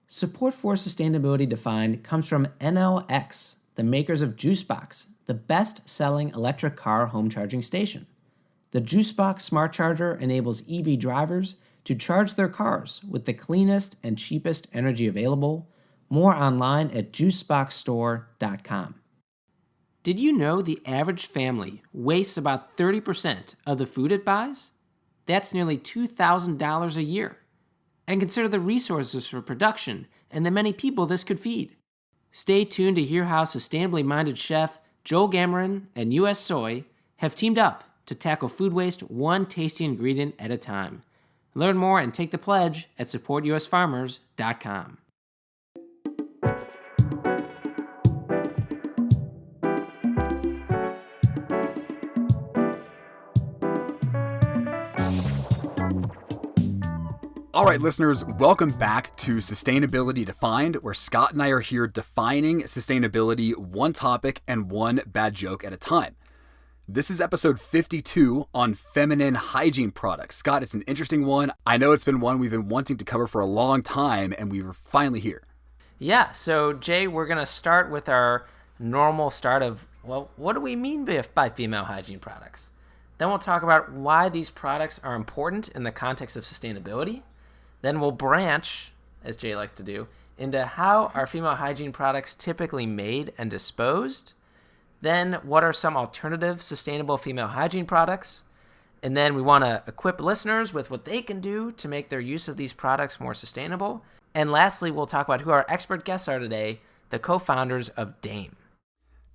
Support for Sustainability Defined comes from NLX, the makers of JuiceBox, the best-selling electric car home charging station. The JuiceBox smart charger enables EV drivers to charge their cars with the cleanest and cheapest energy available. More online at juiceboxstore.com. Did you know the average family wastes about 30% of the food it buys? That's nearly $2,000 a year. And consider the resources for production and the many people this could feed. Stay tuned to hear how sustainably minded chef Joel Gamorin and US Soy have teamed up to tackle food waste one tasty ingredient at a time. Learn more and take the pledge at supportusfarmers.com. All right, listeners, welcome back to Sustainability Defined, where Scott and I are here defining sustainability one topic and one bad joke at a time. This is episode 52 on feminine hygiene products. Scott, it's an interesting one. I know it's been one we've been wanting to cover for a long time, and we were finally here. Yeah, so Jay, we're going to start with our normal start of, well, what do we mean by female hygiene products? Then we'll talk about why these products are important in the context of sustainability. Then we'll branch, as Jay likes to do, into how are female hygiene products typically made and disposed. Then what are some alternative sustainable female hygiene products? And then we want to equip listeners with what they can do to make their use of these products more sustainable. And lastly, we'll talk about who our expert guests are today, the co-founders of Dame.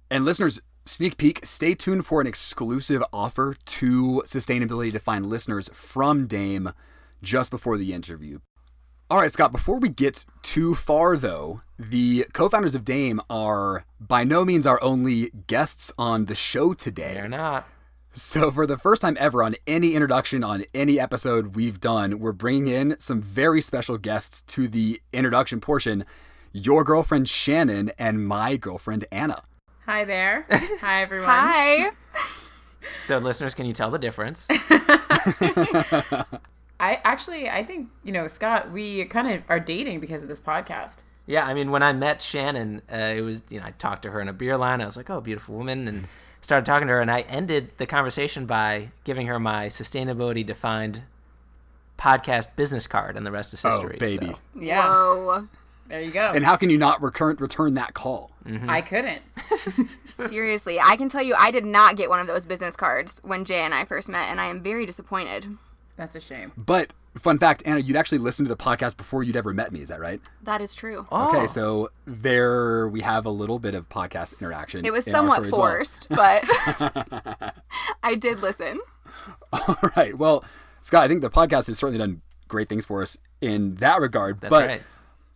And listeners, sneak peek, stay tuned for an exclusive offer to Sustainability Defined listeners from Dame just before the interview. All right, Scott, before we get too far, though, the co-founders of Dame are by no means our only guests on the show today. They're not. So for the first time ever on any introduction on any episode we've done, we're bringing in some very special guests to the introduction portion, your girlfriend Shannon and my girlfriend Anna. Hi there. Hi, everyone. Hi. So listeners, can you tell the difference? I think, Scott, we kind of are dating because of this podcast. Yeah, I mean, when I met Shannon, it was, I talked to her in a beer line. I was like, oh, beautiful woman, and started talking to her. And I ended the conversation by giving her my Sustainability Defined podcast business card, and the rest is history. Oh, baby. So. Yeah. Whoa. There you go. And how can you not return that call? Mm-hmm. I couldn't. Seriously, I can tell you I did not get one of those business cards when Jay and I first met, and I am very disappointed. That's a shame. But, fun fact, Anna, you'd actually listened to the podcast before you'd ever met me, is that right? That is true. Oh. Okay, so there we have a little bit of podcast interaction. It was somewhat forced, but I did listen. All right. Well, Scott, I think the podcast has certainly done great things for us in that regard. That's but right.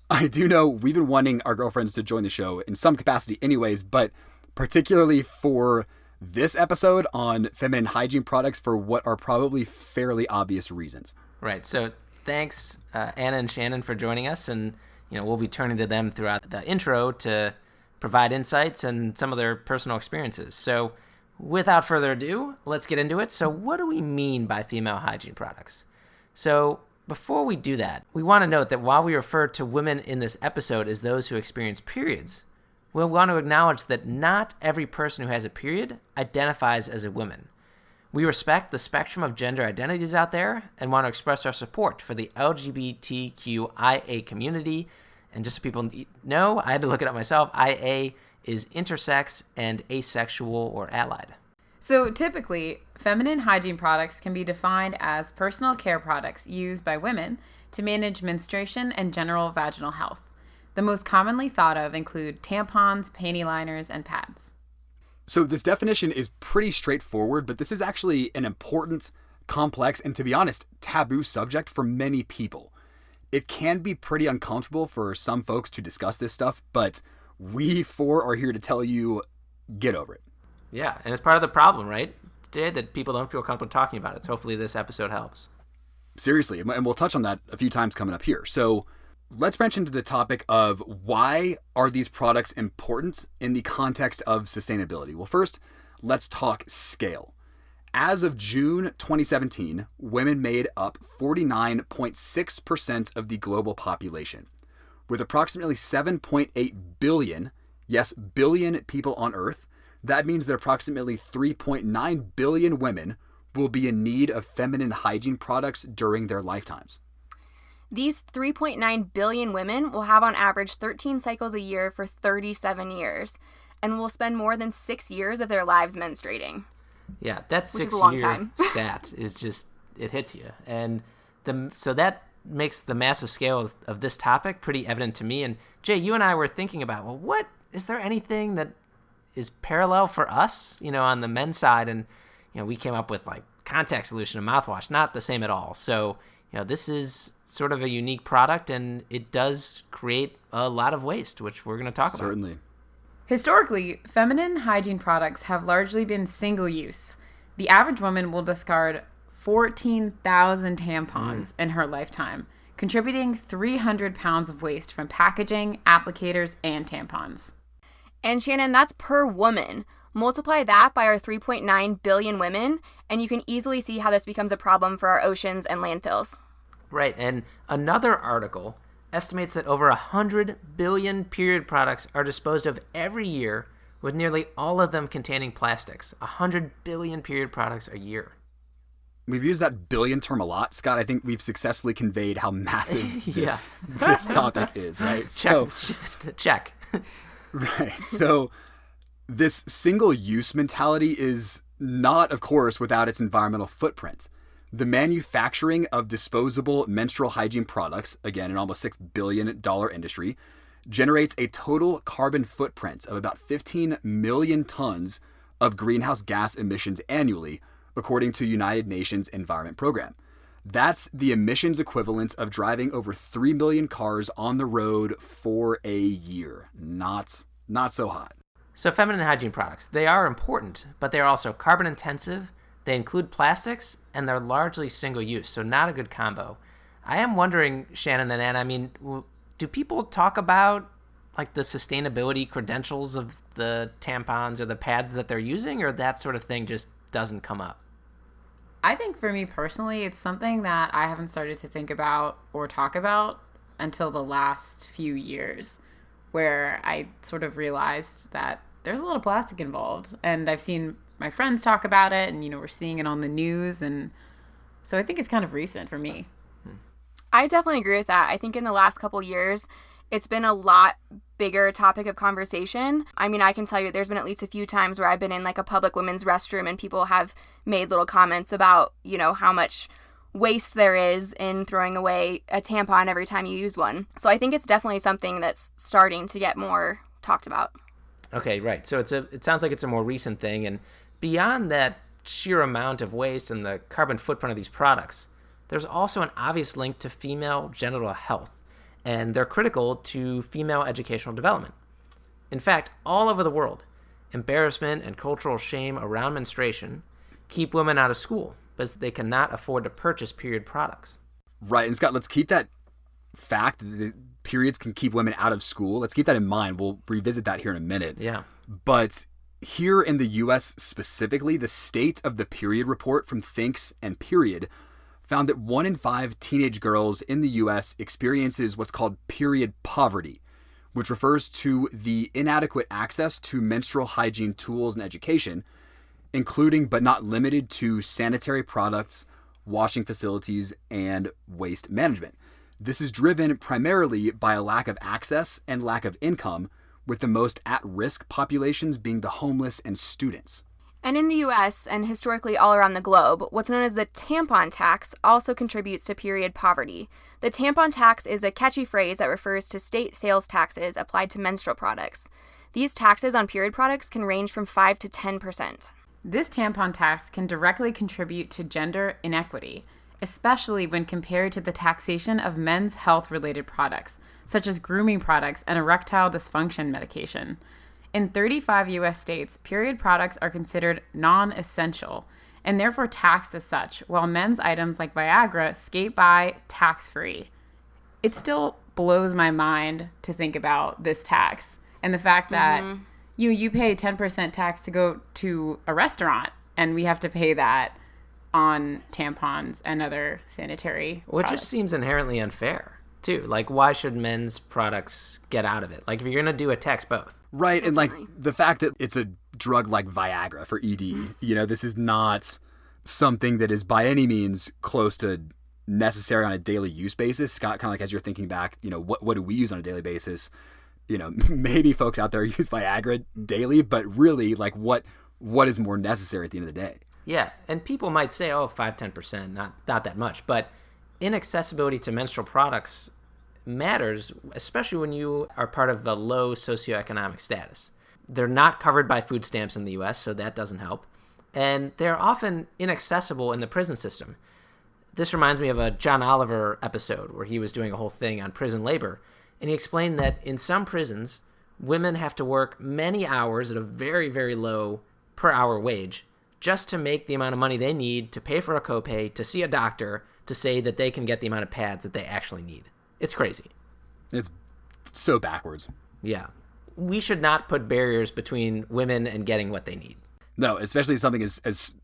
I do know we've been wanting our girlfriends to join the show in some capacity anyways, but particularly for this episode on feminine hygiene products for what are probably fairly obvious reasons. Right. So thanks, Anna and Shannon, for joining us. And, we'll be turning to them throughout the intro to provide insights and some of their personal experiences. So without further ado, let's get into it. So what do we mean by female hygiene products? So before we do that, we want to note that while we refer to women in this episode as those who experience periods, we'll want to acknowledge that not every person who has a period identifies as a woman. We respect the spectrum of gender identities out there and want to express our support for the LGBTQIA community. And just so people know, I had to look it up myself, IA is intersex and asexual or allied. So typically, feminine hygiene products can be defined as personal care products used by women to manage menstruation and general vaginal health. The most commonly thought of include tampons, panty liners, and pads. So this definition is pretty straightforward, but this is actually an important, complex, and to be honest, taboo subject for many people. It can be pretty uncomfortable for some folks to discuss this stuff, but we four are here to tell you, get over it. Yeah, and it's part of the problem, right, Jay, that people don't feel comfortable talking about it. So hopefully this episode helps. Seriously, and we'll touch on that a few times coming up here. So let's branch into the topic of why are these products important in the context of sustainability. Well, first, let's talk scale. As of June 2017, women made up 49.6% of the global population. With approximately 7.8 billion, yes, billion people on Earth, that means that approximately 3.9 billion women will be in need of feminine hygiene products during their lifetimes. These 3.9 billion women will have on average 13 cycles a year for 37 years and will spend more than 6 years of their lives menstruating. Yeah, that Which is a long 6-year time. stat is just, it hits you. And so that makes the massive scale of this topic pretty evident to me. And Jay, you and I were thinking about, well, is there anything that is parallel for us, on the men's side? And, we came up with like contact solution and mouthwash, not the same at all. So, this is sort of a unique product, and it does create a lot of waste, which we're going to talk about. Certainly. Historically, feminine hygiene products have largely been single-use. The average woman will discard 14,000 tampons in her lifetime, contributing 300 pounds of waste from packaging, applicators, and tampons. And Shannon, that's per woman. Multiply that by our 3.9 billion women, and you can easily see how this becomes a problem for our oceans and landfills. Right, and another article estimates that over 100 billion period products are disposed of every year, with nearly all of them containing plastics. 100 billion period products a year. We've used that billion term a lot, Scott. I think we've successfully conveyed how massive this topic is, right? Check. Right. So this single-use mentality is not, of course, without its environmental footprint. The manufacturing of disposable menstrual hygiene products, again, an almost $6 billion industry, generates a total carbon footprint of about 15 million tons of greenhouse gas emissions annually, according to United Nations Environment Program. That's the emissions equivalent of driving over 3 million cars on the road for a year. Not so hot. So feminine hygiene products, they are important, but they're also carbon intensive. They include plastics, and they're largely single-use, so not a good combo. I am wondering, Shannon and Anna, do people talk about like the sustainability credentials of the tampons or the pads that they're using, or that sort of thing just doesn't come up? I think for me personally, it's something that I haven't started to think about or talk about until the last few years, where I sort of realized that there's a lot of plastic involved. And I've seen my friends talk about it, and, we're seeing it on the news. And so I think it's kind of recent for me. I definitely agree with that. I think in the last couple years, it's been a lot bigger topic of conversation. I can tell you there's been at least a few times where I've been in like a public women's restroom and people have made little comments about, how much waste there is in throwing away a tampon every time you use one. So I think it's definitely something that's starting to get more talked about. Okay, right. So it sounds like it's a more recent thing. And beyond that sheer amount of waste and the carbon footprint of these products, there's also an obvious link to female genital health, and they're critical to female educational development. In fact, all over the world, embarrassment and cultural shame around menstruation keep women out of school because they cannot afford to purchase period products. Right, and Scott, let's keep that fact that the periods can keep women out of school. Let's keep that in mind. We'll revisit that here in a minute. Yeah. But here in the U.S. specifically, the State of the Period report from Thinks and Period found that 1 in 5 teenage girls in the U.S. experiences what's called period poverty, which refers to the inadequate access to menstrual hygiene tools and education, including but not limited to sanitary products, washing facilities, and waste management. This is driven primarily by a lack of access and lack of income, with the most at-risk populations being the homeless and students. And in the U.S. and historically all around the globe, what's known as the tampon tax also contributes to period poverty. The tampon tax is a catchy phrase that refers to state sales taxes applied to menstrual products. These taxes on period products can range from 5 to 10%. This tampon tax can directly contribute to gender inequity, especially when compared to the taxation of men's health-related products, such as grooming products and erectile dysfunction medication. In 35 U.S. states, period products are considered non-essential and therefore taxed as such, while men's items like Viagra skate by tax-free. It still blows my mind to think about this tax and the fact that you pay 10% tax to go to a restaurant, and we have to pay that on tampons and other sanitary Which products. just seems inherently unfair too. Like, why should men's products get out of it? Like, if you're going to do it, tax both. Right. Definitely. And like the fact that it's a drug like Viagra for ED, this is not something that is by any means close to necessary on a daily use basis. Scott, kind of like as you're thinking back, what do we use on a daily basis? Maybe folks out there use Viagra daily, but really like what is more necessary at the end of the day? Yeah. And people might say, 5-10%, not that much. But inaccessibility to menstrual products matters, especially when you are part of a low socioeconomic status. They're not covered by food stamps in the U.S., so that doesn't help. And they're often inaccessible in the prison system. This reminds me of a John Oliver episode where he was doing a whole thing on prison labor. And he explained that in some prisons, women have to work many hours at a very, very low per hour wage just to make the amount of money they need to pay for a copay, to see a doctor, to say that they can get the amount of pads that they actually need. It's crazy. It's so backwards. Yeah. We should not put barriers between women and getting what they need. No, especially something as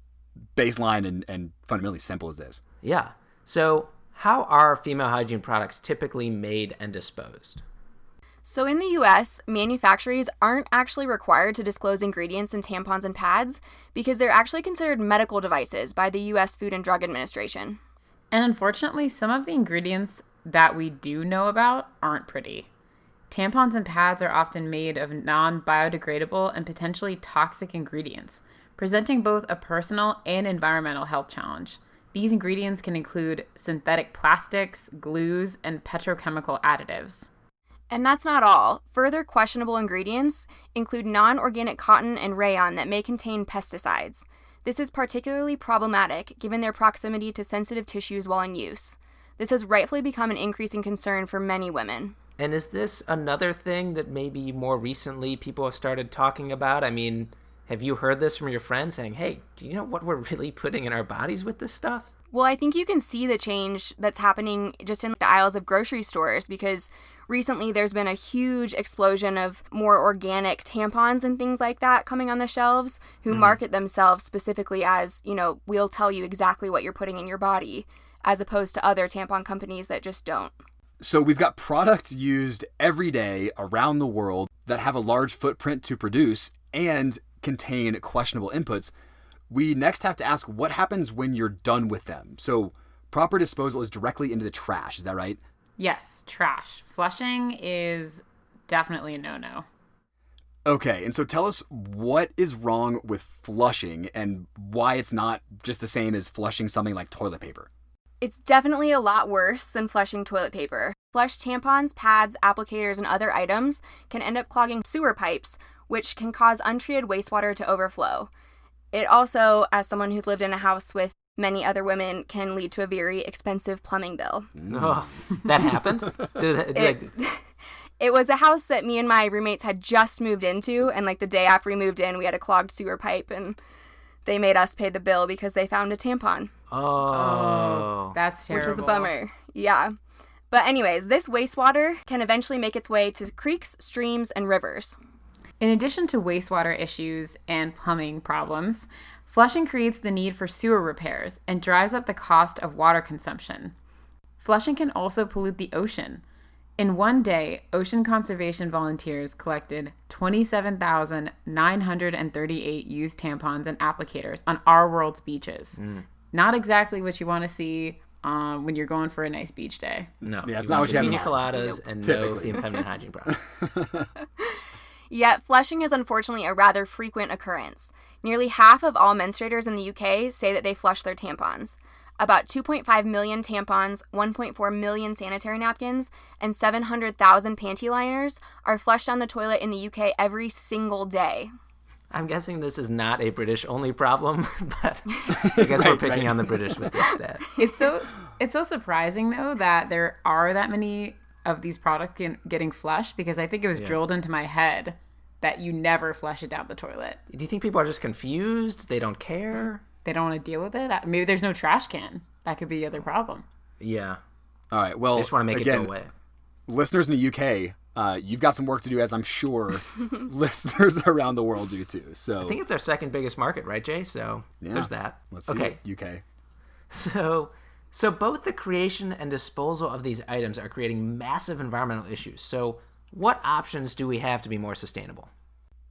baseline and fundamentally simple as this. Yeah. So how are female hygiene products typically made and disposed? So in the US, manufacturers aren't actually required to disclose ingredients in tampons and pads because they're actually considered medical devices by the US Food and Drug Administration. And unfortunately, some of the ingredients that we do know about aren't pretty. Tampons and pads are often made of non-biodegradable and potentially toxic ingredients, presenting both a personal and environmental health challenge. These ingredients can include synthetic plastics, glues, and petrochemical additives. And that's not all. Further questionable ingredients include non-organic cotton and rayon that may contain pesticides. This is particularly problematic given their proximity to sensitive tissues while in use. This has rightfully become an increasing concern for many women. And is this another thing that maybe more recently people have started talking about? I mean, have you heard this from your friends saying, hey, do you know what we're really putting in our bodies with this stuff? Well, I think you can see the change that's happening just in the aisles of grocery stores because recently there's been a huge explosion of more organic tampons and things like that coming on the shelves who market themselves specifically as, we'll tell you exactly what you're putting in your body, as opposed to other tampon companies that just don't. So we've got products used every day around the world that have a large footprint to produce and contain questionable inputs. We next have to ask what happens when you're done with them. So proper disposal is directly into the trash. Is that right? Yes, trash. Flushing is definitely a no-no. Okay, and so tell us what is wrong with flushing and why it's not just the same as flushing something like toilet paper. It's definitely a lot worse than flushing toilet paper. Flushed tampons, pads, applicators, and other items can end up clogging sewer pipes, which can cause untreated wastewater to overflow. It also, as someone who's lived in a house with many other women, can lead to a very expensive plumbing bill. Oh, that happened? It was a house that me and my roommates had just moved into, and the day after we moved in, we had a clogged sewer pipe, and they made us pay the bill because they found a tampon. Oh, that's terrible. Which was a bummer. Yeah. But anyways, this wastewater can eventually make its way to creeks, streams, and rivers. In addition to wastewater issues and plumbing problems, flushing creates the need for sewer repairs and drives up the cost of water consumption. Flushing can also pollute the ocean. In one day, ocean conservation volunteers collected 27,938 used tampons and applicators on our world's beaches. Not exactly what you want to see when you're going for a nice beach day. No. Yeah, it's not what you have in Pina mind. coladas and Typically. no feminine hygiene products. Yet, flushing is unfortunately a rather frequent occurrence. Nearly half of all menstruators in the UK say that they flush their tampons. About 2.5 million tampons, 1.4 million sanitary napkins, and 700,000 panty liners are flushed down the toilet in the UK every single day. I'm guessing this is not a British-only problem, but I guess we're picking on the British with this stat. It's so surprising, though, that there are that many of these products getting flushed, because I think it was drilled into my head that you never flush it down the toilet. Do you think people are just confused? They don't care? They don't want to deal with it? Maybe there's no trash can. That could be the other problem. Yeah. All right, well, They just want to make it go away. Listeners in the UK, you've got some work to do, as I'm sure listeners around the world do too. So I think it's our second biggest market, right, Jay? So there's that. Let's see Okay. UK. So So both the creation and disposal of these items are creating massive environmental issues. So what options do we have to be more sustainable?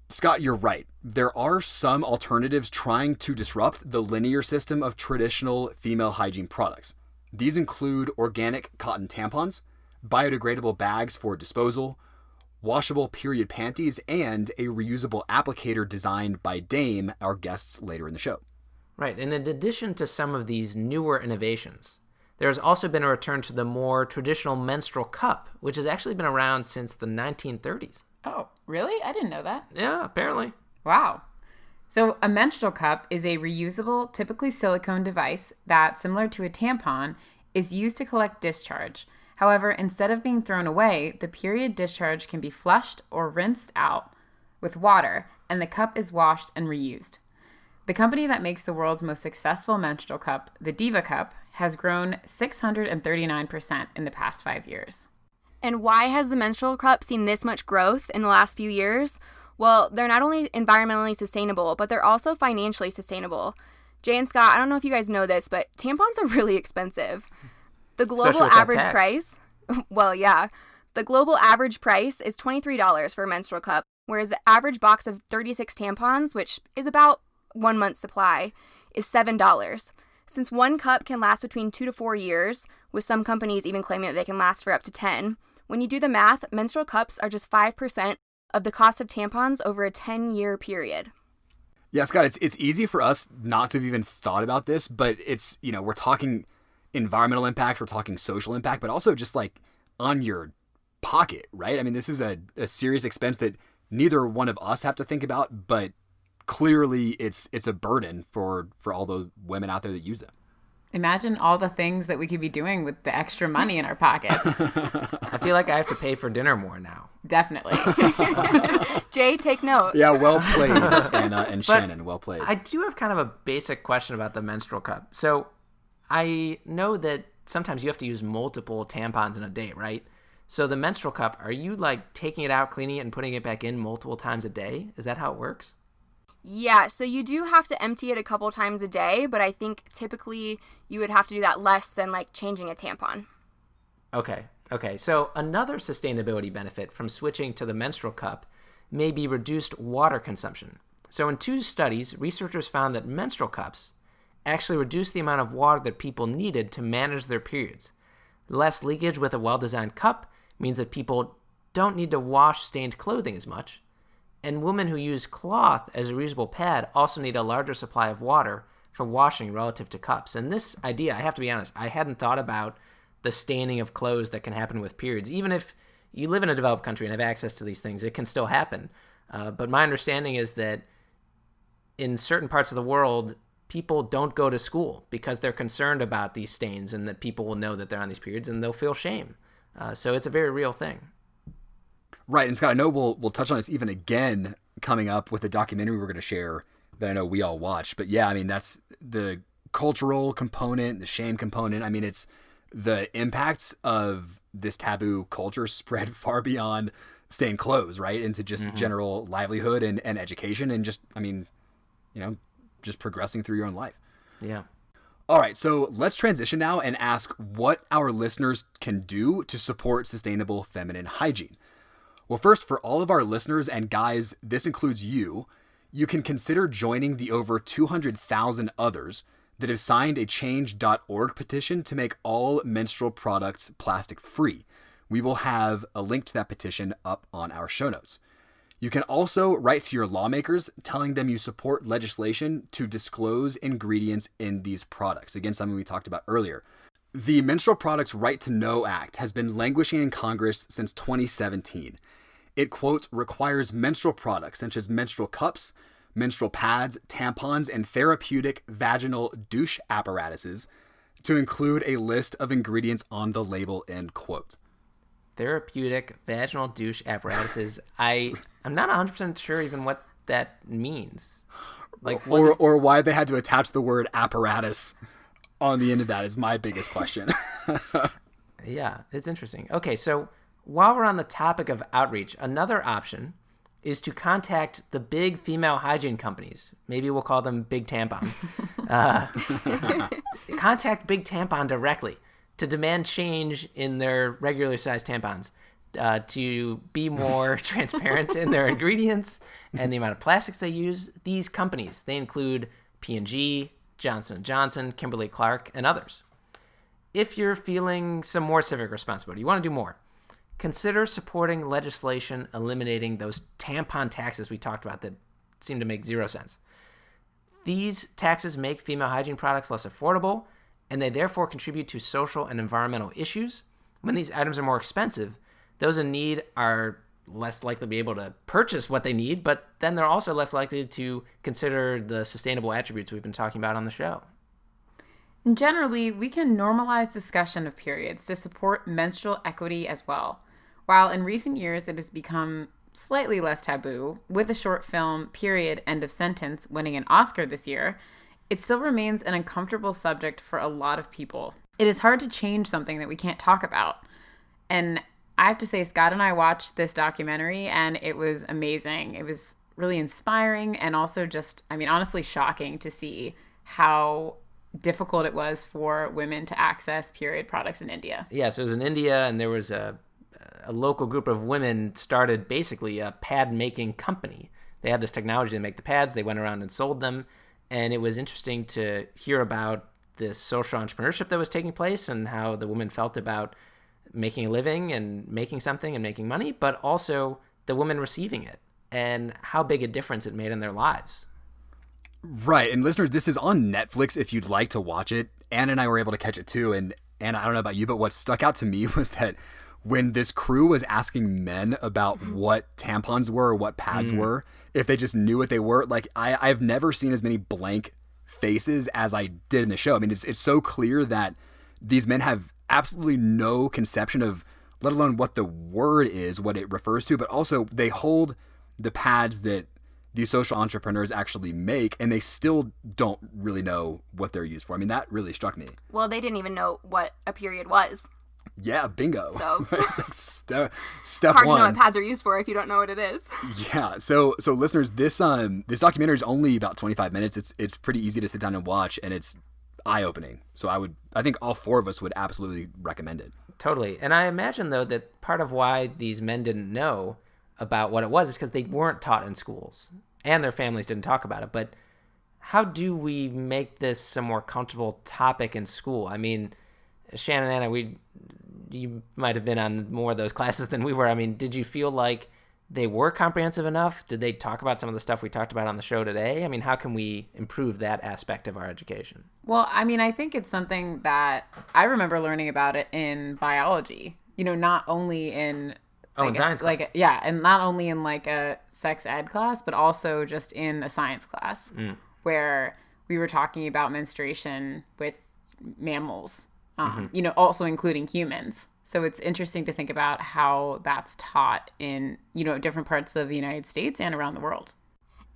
Scott, you're right. There are some alternatives trying to disrupt the linear system of traditional female hygiene products. These include organic cotton tampons, biodegradable bags for disposal, washable period panties, and a reusable applicator designed by Dame, our guests later in the show. Right, and in addition to some of these newer innovations, there has also been a return to the more traditional menstrual cup, which has actually been around since the 1930s. Oh, really? I didn't know that. Yeah, apparently. Wow. So a menstrual cup is a reusable, typically silicone device that, similar to a tampon, is used to collect discharge. However, instead of being thrown away, the period discharge can be flushed or rinsed out with water, and the cup is washed and reused. The company that makes the world's most successful menstrual cup, the Diva Cup, has grown 639% in the past 5 years. And why has the menstrual cup seen this much growth in the last few years? Well, they're not only environmentally sustainable, but they're also financially sustainable. Jay and Scott, I don't know if you guys know this, but tampons are really expensive. The global average price, the global average price is $23 for a menstrual cup, whereas the average box of 36 tampons, which is about 1 month's supply, is $7. Since one cup can last between 2 to 4 years, with some companies even claiming that they can last for up to 10, when you do the math, menstrual cups are just 5% of the cost of tampons over a 10-year period. Yeah, Scott, it's easy for us not to have even thought about this, but it's, we're talking environmental impact, we're talking social impact, but also just like on your pocket, right? I mean, this is a serious expense that neither one of us have to think about, but clearly it's a burden for all those women out there that use them. Imagine all the things that we could be doing with the extra money in our pockets. I feel like I have to pay for dinner more now. Definitely. Jay, take note. Yeah, well played, Anna and Shannon. Well played. I do have kind of a basic question about the menstrual cup. So I know that sometimes you have to use multiple tampons in a day, right? So the menstrual cup, are you like taking it out, cleaning it, and putting it back in multiple times a day? Is that how it works? Yeah, so you do have to empty it a couple times a day, but I think typically you would have to do that less than like changing a tampon. Okay. So another sustainability benefit from switching to the menstrual cup may be reduced water consumption. So in 2 studies, researchers found that menstrual cups actually reduced the amount of water that people needed to manage their periods. Less leakage with a well-designed cup means that people don't need to wash stained clothing as much. And women who use cloth as a reusable pad also need a larger supply of water for washing relative to cups. And this idea, I have to be honest, I hadn't thought about the staining of clothes that can happen with periods. Even if you live in a developed country and have access to these things, it can still happen. But my understanding is that in certain parts of the world, people don't go to school because they're concerned about these stains and that people will know that they're on these periods and they'll feel shame. So it's a very real thing. Right, and Scott, I know we'll touch on this even again coming up with the documentary we're going to share that I know we all watched. But yeah, I mean, that's the cultural component, the shame component. I mean, it's the impacts of this taboo culture spread far beyond stained clothes, right? Into just general livelihood and education and just, I mean, just progressing through your own life. Yeah. All right, so let's transition now and ask what our listeners can do to support sustainable feminine hygiene. Well, first, for all of our listeners, and guys, this includes you can consider joining the over 200,000 others that have signed a change.org petition to make all menstrual products plastic free. We will have a link to that petition up on our show notes. You can also write to your lawmakers telling them you support legislation to disclose ingredients in these products. Again, something we talked about earlier. The Menstrual Products Right to Know Act has been languishing in Congress since 2017. It, quote, requires menstrual products such as menstrual cups, menstrual pads, tampons, and therapeutic vaginal douche apparatuses to include a list of ingredients on the label, end quote. Therapeutic vaginal douche apparatuses. I'm not 100% sure even what that means. Like, or why they had to attach the word apparatus on the end of that is my biggest question. Yeah, it's interesting. Okay, so while we're on the topic of outreach, another option is to contact the big female hygiene companies. Maybe we'll call them Big Tampon. Contact Big Tampon directly to demand change in their regular sized tampons, to be more transparent in their ingredients and the amount of plastics they use. These companies, they include P&G, Johnson & Johnson, Kimberly-Clark, and others. If you're feeling some more civic responsibility, you want to do more, consider supporting legislation eliminating those tampon taxes we talked about that seem to make zero sense. These taxes make female hygiene products less affordable, and they therefore contribute to social and environmental issues. When these items are more expensive, those in need are less likely to be able to purchase what they need, but then they're also less likely to consider the sustainable attributes we've been talking about on the show. Generally, we can normalize discussion of periods to support menstrual equity as well. While in recent years it has become slightly less taboo, with the short film Period, End of Sentence winning an Oscar this year, it still remains an uncomfortable subject for a lot of people. It is hard to change something that we can't talk about. And I have to say, Scott and I watched this documentary, and it was amazing. It was really inspiring and also just, honestly shocking to see how difficult it was for women to access period products in India. Yeah, so it was in India, and there was a local group of women started basically a pad-making company. They had this technology to make the pads. They went around and sold them, and it was interesting to hear about this social entrepreneurship that was taking place and how the women felt about making a living and making something and making money, but also the women receiving it and how big a difference it made in their lives. Right. And listeners, this is on Netflix if you'd like to watch it. Anna and I were able to catch it too. And Anna, I don't know about you, but what stuck out to me was that when this crew was asking men about what tampons were or what pads were, if they just knew what they were, like I've never seen as many blank faces as I did in the show. I mean, it's so clear that these men have absolutely no conception of, let alone what the word is, what it refers to, but also they hold the pads that these social entrepreneurs actually make, and they still don't really know what they're used for. I mean, that really struck me. Well, they didn't even know what a period was. Yeah, bingo. So step hard one. to know what pads are used for if you don't know what it is. Yeah. So listeners, this documentary is only about 25 minutes. It's pretty easy to sit down and watch, and it's eye-opening. So I think all four of us would absolutely recommend it. Totally. And I imagine, though, that part of why these men didn't know about what it was is because they weren't taught in schools and their families didn't talk about it. But how do we make this a more comfortable topic in school? I mean, Shannon and Anna, you might have been on more of those classes than we were. I mean, did you feel like they were comprehensive enough? Did they talk about some of the stuff we talked about on the show today? I mean, how can we improve that aspect of our education? Well, I think it's something that I remember learning about it in biology, not only in science class. And not only in like a sex ed class, but also just in a science class where we were talking about menstruation with mammals, also including humans. So it's interesting to think about how that's taught in, different parts of the United States and around the world.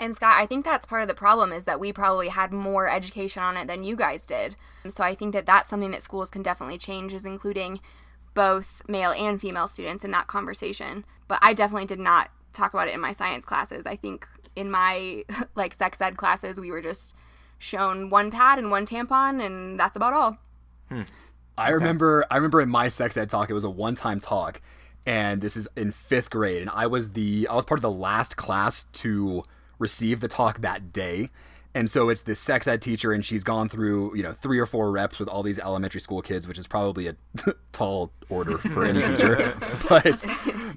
And Scott, I think that's part of the problem is that we probably had more education on it than you guys did. So I think that that's something that schools can definitely change, is including both male and female students in that conversation. But I definitely did not talk about it in my science classes. I think in my sex ed classes, we were just shown one pad and one tampon, and that's about all. I remember in my sex ed talk, it was a one-time talk, and this is in 5th grade, and I was part of the last class to receive the talk that day. And so it's this sex ed teacher, and she's gone through, 3 or 4 reps with all these elementary school kids, which is probably a tall order for any teacher. But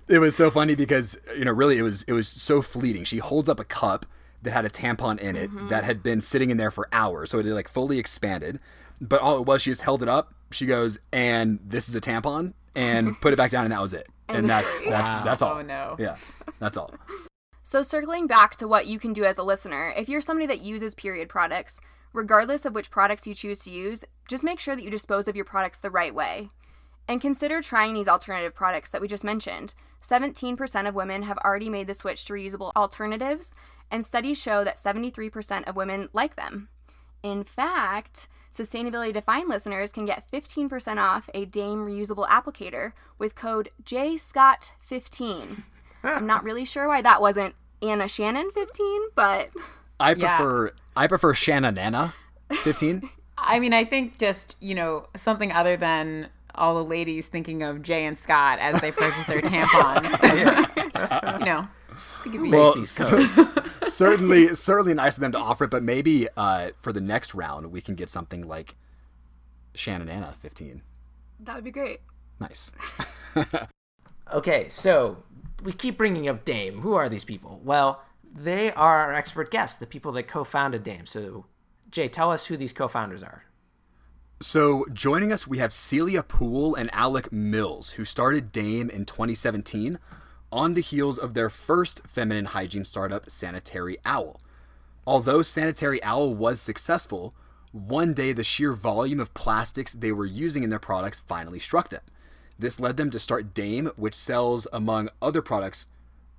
it was so funny because, really it was so fleeting. She holds up a cup that had a tampon in it that had been sitting in there for hours. So it had fully expanded. But all it was, she just held it up. She goes, and this is a tampon, and put it back down, and that was it. And that's all. Oh no. Yeah, that's all. So circling back to what you can do as a listener, if you're somebody that uses period products, regardless of which products you choose to use, just make sure that you dispose of your products the right way. And consider trying these alternative products that we just mentioned. 17% of women have already made the switch to reusable alternatives, and studies show that 73% of women like them. In fact, Sustainability Defined listeners can get 15% off a Dame reusable applicator with code JScott15. I'm not really sure why that wasn't Anna Shannon 15, but I prefer Shannon Anna 15. I mean, I think just, something other than all the ladies thinking of Jay and Scott as they purchase their tampons. I think it'd be these codes. certainly nice of them to offer it, but maybe for the next round we can get something like Shannon Anna 15. That would be great. Nice. Okay, so we keep bringing up Dame. Who are these people? Well, they are our expert guests, the people that co-founded Dame. So, Jay, tell us who these co-founders are. So joining us, we have Celia Poole and Alec Mills, who started Dame in 2017 on the heels of their first feminine hygiene startup, Sanitary Owl. Although Sanitary Owl was successful, one day the sheer volume of plastics they were using in their products finally struck them. This led them to start Dame, which sells, among other products,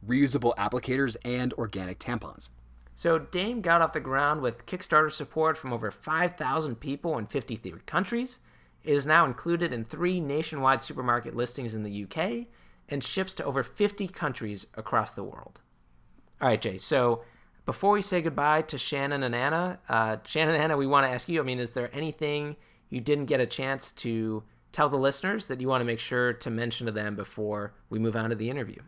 reusable applicators and organic tampons. So Dame got off the ground with Kickstarter support from over 5,000 people in 53 countries. It is now included in 3 nationwide supermarket listings in the UK and ships to over 50 countries across the world. All right, Jay, so before we say goodbye to Shannon and Anna, we want to ask you, is there anything you didn't get a chance to tell the listeners that you want to make sure to mention to them before we move on to the interview?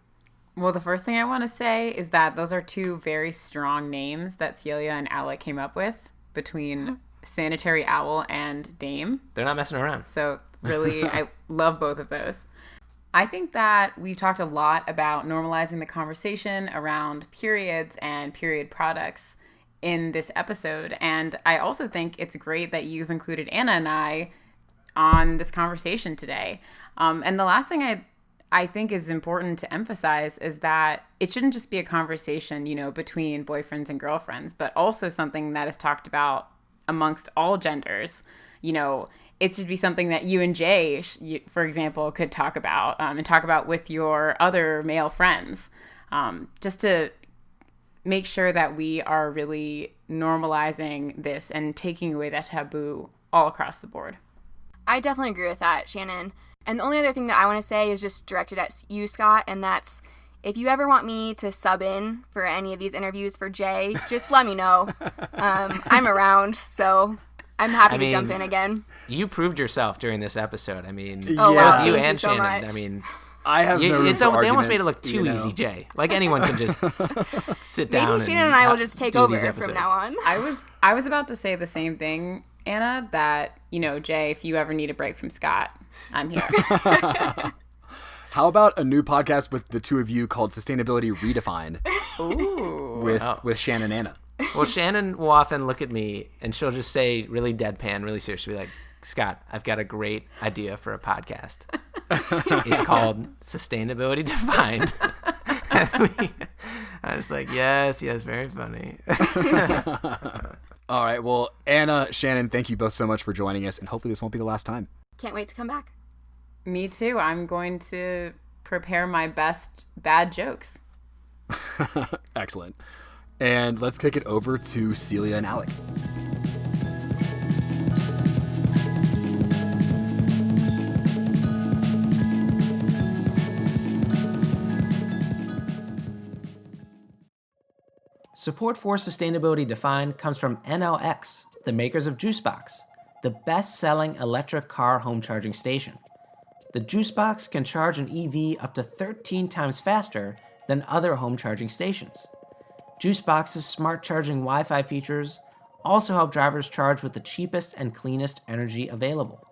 Well, the first thing I want to say is that those are 2 very strong names that Celia and Alec came up with between Sanitary Owl and Dame. They're not messing around. So really, I love both of those. I think that we've talked a lot about normalizing the conversation around periods and period products in this episode. And I also think it's great that you've included Anna and I on this conversation today. And the last thing I think is important to emphasize is that it shouldn't just be a conversation, between boyfriends and girlfriends, but also something that is talked about amongst all genders. It should be something that you and Jay, for example, could talk about and talk about with your other male friends, just to make sure that we are really normalizing this and taking away that taboo all across the board. I definitely agree with that, Shannon. And the only other thing that I want to say is just directed at you, Scott, and that's if you ever want me to sub in for any of these interviews for Jay, just let me know. I'm around, so I'm happy to jump in again. You proved yourself during this episode. Wow, you thank and you so Shannon. much. I have no room for they almost argument, made it look too easy, Jay. Like anyone can just sit down. Maybe Shannon and I will just take over from now on. I was about to say the same thing, Anna, that, Jay, if you ever need a break from Scott, I'm here. How about a new podcast with the 2 of you called Sustainability Redefined? Ooh. With Shannon and Anna. Well, Shannon will often look at me and she'll just say really deadpan, really serious. She'll be like, Scott, I've got a great idea for a podcast. It's called Sustainability Defined. I was like, yes, very funny. All right. Well, Anna, Shannon, thank you both so much for joining us, and hopefully this won't be the last time. Can't wait to come back. Me too. I'm going to prepare my best bad jokes. Excellent. And let's kick it over to Celia and Alec. Support for Sustainability Defined comes from NLX, the makers of JuiceBox, the best-selling electric car home charging station. The JuiceBox can charge an EV up to 13 times faster than other home charging stations. JuiceBox's smart charging Wi-Fi features also help drivers charge with the cheapest and cleanest energy available.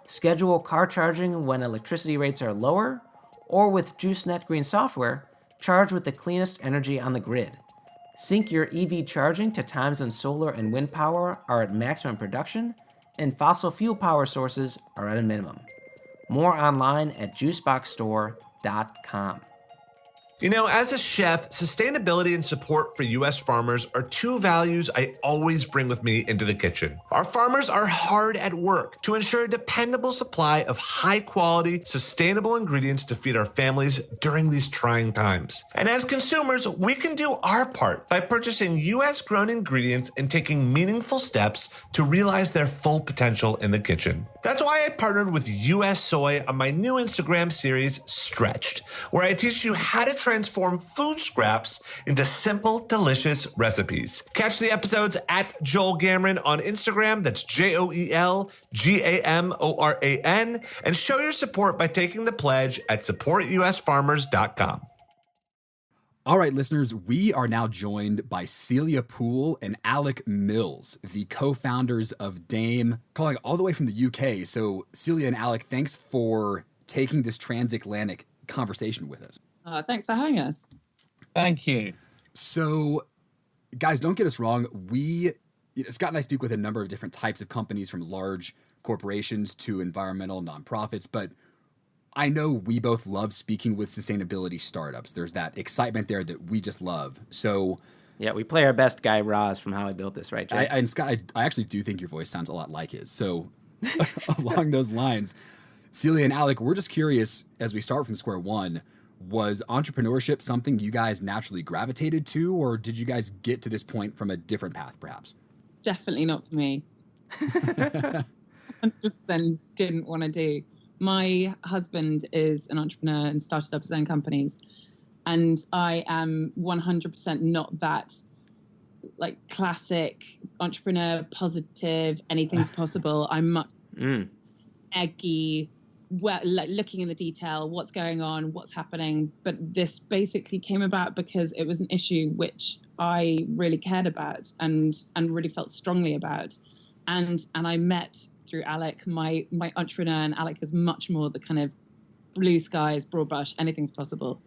Schedule car charging when electricity rates are lower, or with JuiceNet Green software, charge with the cleanest energy on the grid. Sync your EV charging to times when solar and wind power are at maximum production and fossil fuel power sources are at a minimum. More online at juiceboxstore.com. As a chef, sustainability and support for U.S. farmers are 2 values I always bring with me into the kitchen. Our farmers are hard at work to ensure a dependable supply of high-quality, sustainable ingredients to feed our families during these trying times. And as consumers, we can do our part by purchasing U.S.-grown ingredients and taking meaningful steps to realize their full potential in the kitchen. That's why I partnered with U.S. Soy on my new Instagram series, Stretched, where I teach you how to transform food scraps into simple, delicious recipes. Catch the episodes at Joel Gamron on Instagram. That's JoelGammoran. And show your support by taking the pledge at supportusfarmers.com. All right, listeners, we are now joined by Celia Poole and Alec Mills, the co-founders of Dame, calling all the way from the UK. So, Celia and Alec, thanks for taking this transatlantic conversation with us. Thanks for having us. Thank you. So, guys, don't get us wrong. Scott and I speak with a number of different types of companies, from large corporations to environmental nonprofits, but I know we both love speaking with sustainability startups. There's that excitement there that we just love. So, yeah, we play our best Guy Raz from How I Built This, right, Jay? And Scott, I actually do think your voice sounds a lot like his. So, along those lines, Celia and Alec, we're just curious, as we start from square one, was entrepreneurship something you guys naturally gravitated to, or did you guys get to this point from a different path, perhaps? Definitely not for me. 100% didn't want to do. My husband is an entrepreneur and started up his own companies. And I am 100% not that like classic entrepreneur, positive, anything's possible. I'm much eggy, well, like looking in the detail, what's going on, what's happening. But this basically came about because it was an issue which I really cared about and really felt strongly about. And I met through Alec, my entrepreneur, and Alec is much more the kind of blue skies, broad brush, anything's possible.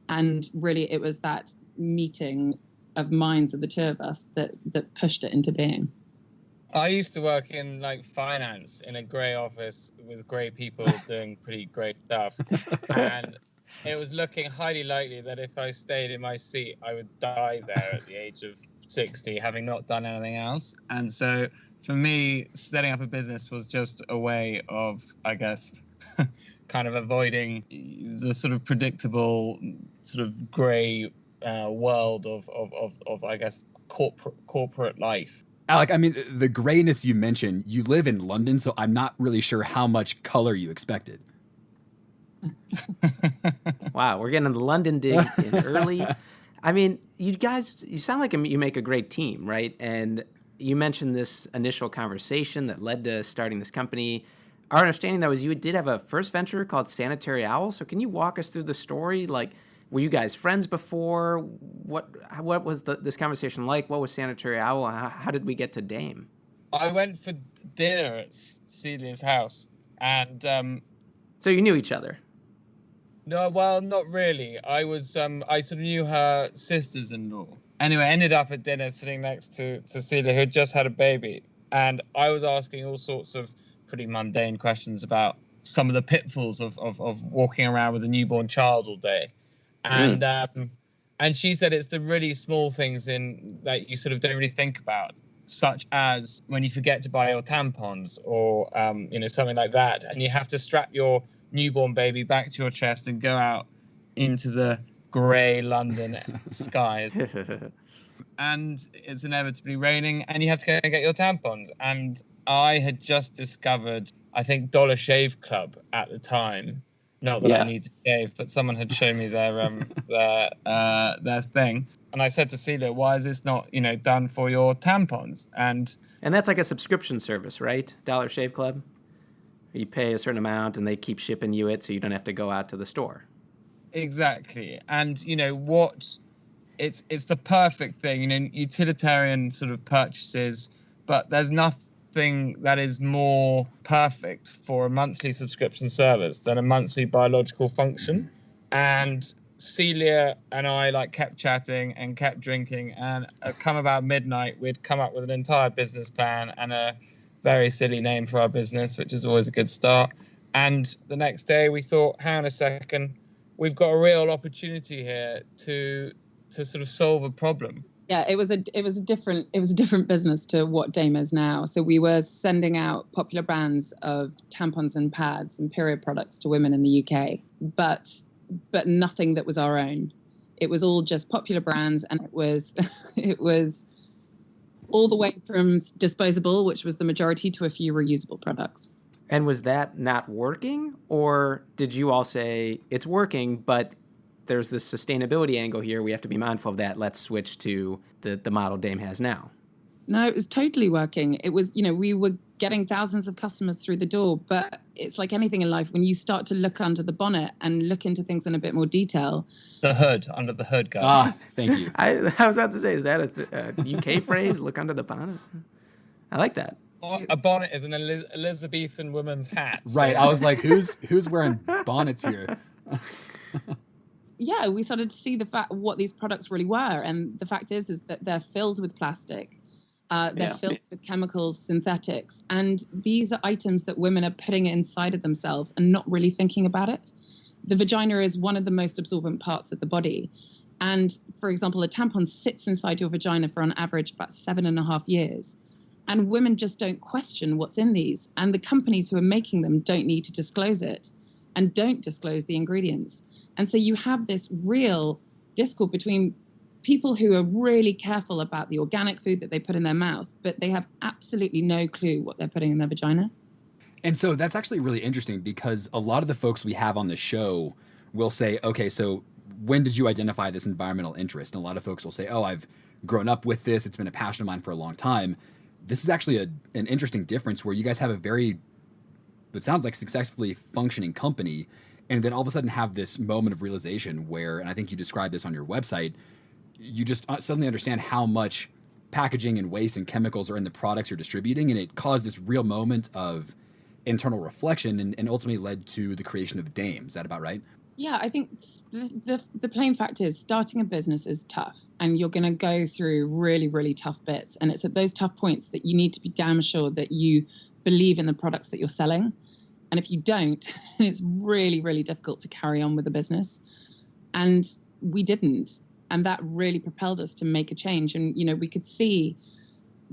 And really it was that meeting of minds of the two of us that pushed it into being. I used to work in like finance in a grey office with grey people doing pretty great stuff. And it was looking highly likely that if I stayed in my seat, I would die there at the age of 60, having not done anything else. And so for me, setting up a business was just a way of, I guess, kind of avoiding the sort of predictable, sort of grey world of I guess, corporate life. Alec, I mean, the grayness you mentioned, you live in London, so I'm not really sure how much color you expected. Wow, we're getting the London dig in early. I mean, you guys, you sound like you make a great team, right? And you mentioned this initial conversation that led to starting this company. Our understanding, though, is you did have a first venture called Sanitary Owl. So can you walk us through the story? Like, were you guys friends before? What was this conversation like? What was Sanitary Owl? How did we get to Dame? I went for dinner at Celia's house, and so you knew each other. No, well, not really. I sort of knew her sisters-in-law. Anyway, I ended up at dinner sitting next to Celia, who had just had a baby. And I was asking all sorts of pretty mundane questions about some of the pitfalls of walking around with a newborn child all day. And she said it's the really small things that you sort of don't really think about, such as when you forget to buy your tampons or, something like that. And you have to strap your newborn baby back to your chest and go out into the grey London skies. And it's inevitably raining and you have to go and get your tampons. And I had just discovered, I think, Dollar Shave Club at the time. Not that I need to shave, but someone had shown me their thing. And I said to Celia, why is this not, done for your tampons? And that's like a subscription service, right? Dollar Shave Club? You pay a certain amount and they keep shipping you it so you don't have to go out to the store. Exactly. And, it's the perfect thing, utilitarian sort of purchases, but there's nothing that is more perfect for a monthly subscription service than a monthly biological function. And Celia and I kept chatting and kept drinking, and come about midnight, we'd come up with an entire business plan and a very silly name for our business, which is always a good start. And the next day we thought, hang on a second, we've got a real opportunity here to sort of solve a problem. Yeah, it was a different business to what Dame is now. So we were sending out popular brands of tampons and pads and period products to women in the UK, but nothing that was our own. It was all just popular brands, and it was all the way from disposable, which was the majority, to a few reusable products. And was that not working, or did you all say it's working, but there's this sustainability angle here. We have to be mindful of that. Let's switch to the model Dame has now. No, it was totally working. It was, we were getting thousands of customers through the door, but it's like anything in life. When you start to look under the bonnet and look into things in a bit more detail. Under the hood, guys. Thank you. I was about to say, is that a UK phrase? Look under the bonnet? I like that. A bonnet is an Elizabethan woman's hat. Right. I was like, who's wearing bonnets here? Yeah, we started to see what these products really were. And the fact is that they're filled with plastic. They're filled with chemicals, synthetics. And these are items that women are putting inside of themselves and not really thinking about it. The vagina is one of the most absorbent parts of the body. And for example, a tampon sits inside your vagina for on average about 7.5 years. And women just don't question what's in these. And the companies who are making them don't need to disclose it and don't disclose the ingredients. And so you have this real discord between people who are really careful about the organic food that they put in their mouth, but they have absolutely no clue what they're putting in their vagina. And so that's actually really interesting because a lot of the folks we have on the show will say, okay, so when did you identify this environmental interest? And a lot of folks will say, oh, I've grown up with this. It's been a passion of mine for a long time. This is actually an interesting difference where you guys have a very, it sounds like, successfully functioning company, and then all of a sudden have this moment of realization where, and I think you described this on your website, you just suddenly understand how much packaging and waste and chemicals are in the products you're distributing, and it caused this real moment of internal reflection and ultimately led to the creation of Dame. Is that about right? Yeah, I think the plain fact is starting a business is tough, and you're going to go through really, really tough bits. And it's at those tough points that you need to be damn sure that you believe in the products that you're selling. And if you don't, it's really, really difficult to carry on with the business. And we didn't. And that really propelled us to make a change. And, we could see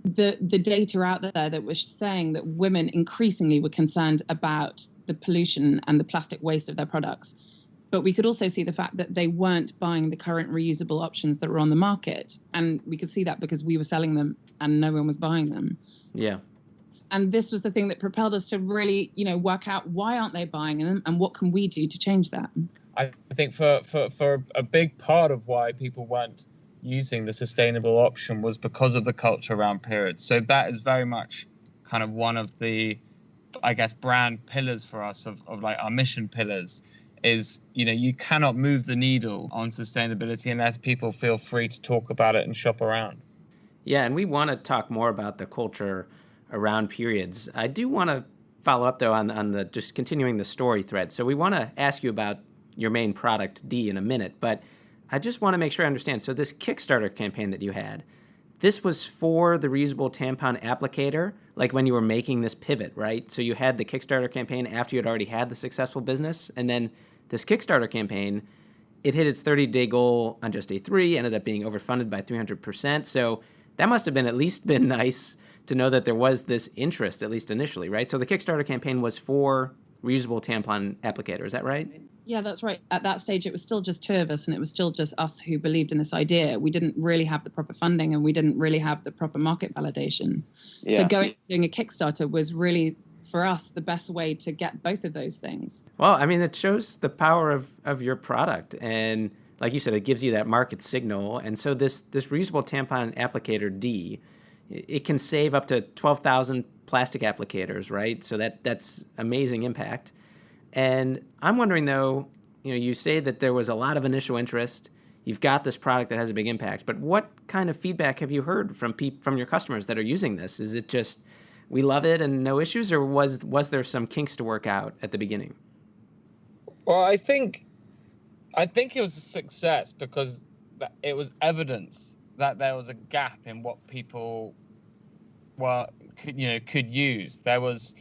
the data out there that was saying that women increasingly were concerned about the pollution and the plastic waste of their products. But we could also see the fact that they weren't buying the current reusable options that were on the market. And we could see that because we were selling them and no one was buying them. Yeah. And this was the thing that propelled us to really, work out why aren't they buying them and what can we do to change that? I think for a big part of why people weren't using the sustainable option was because of the culture around periods. So that is very much kind of one of the, I guess, brand pillars for us of like our mission pillars is, you cannot move the needle on sustainability unless people feel free to talk about it and shop around. Yeah, and we want to talk more about the culture around periods. I do want to follow up, though, on the just continuing the story thread. So we want to ask you about your main product, D, in a minute, but I just want to make sure I understand. So this Kickstarter campaign that you had, this was for the reusable tampon applicator, like when you were making this pivot, right? So you had the Kickstarter campaign after you had already had the successful business, and then this Kickstarter campaign, it hit its 30-day goal on just day 3, ended up being overfunded by 300%. So that must have at least been nice to know that there was this interest, at least initially, right? So the Kickstarter campaign was for reusable tampon applicator, is that right? Yeah, that's right. At that stage, it was still just 2 of us, and it was still just us who believed in this idea. We didn't really have the proper funding, and we didn't really have the proper market validation. Yeah. So doing a Kickstarter was really, for us, the best way to get both of those things. Well, I mean, it shows the power of your product, and like you said, it gives you that market signal. And so this reusable tampon applicator D, it can save up to 12,000 plastic applicators, right? So that's amazing impact. And I'm wondering, though, you say that there was a lot of initial interest. You've got this product that has a big impact, but what kind of feedback have you heard from your customers that are using this? Is it just, we love it and no issues, or was there some kinks to work out at the beginning? Well, I think it was a success because it was evidence that there was a gap in what people could use. There was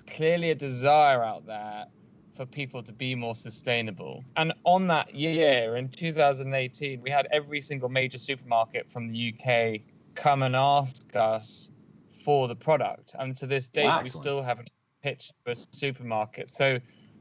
clearly a desire out there for people to be more sustainable. And on that year, in 2018, we had every single major supermarket from the UK come and ask us for the product. And to this date, we still haven't pitched to a supermarket. So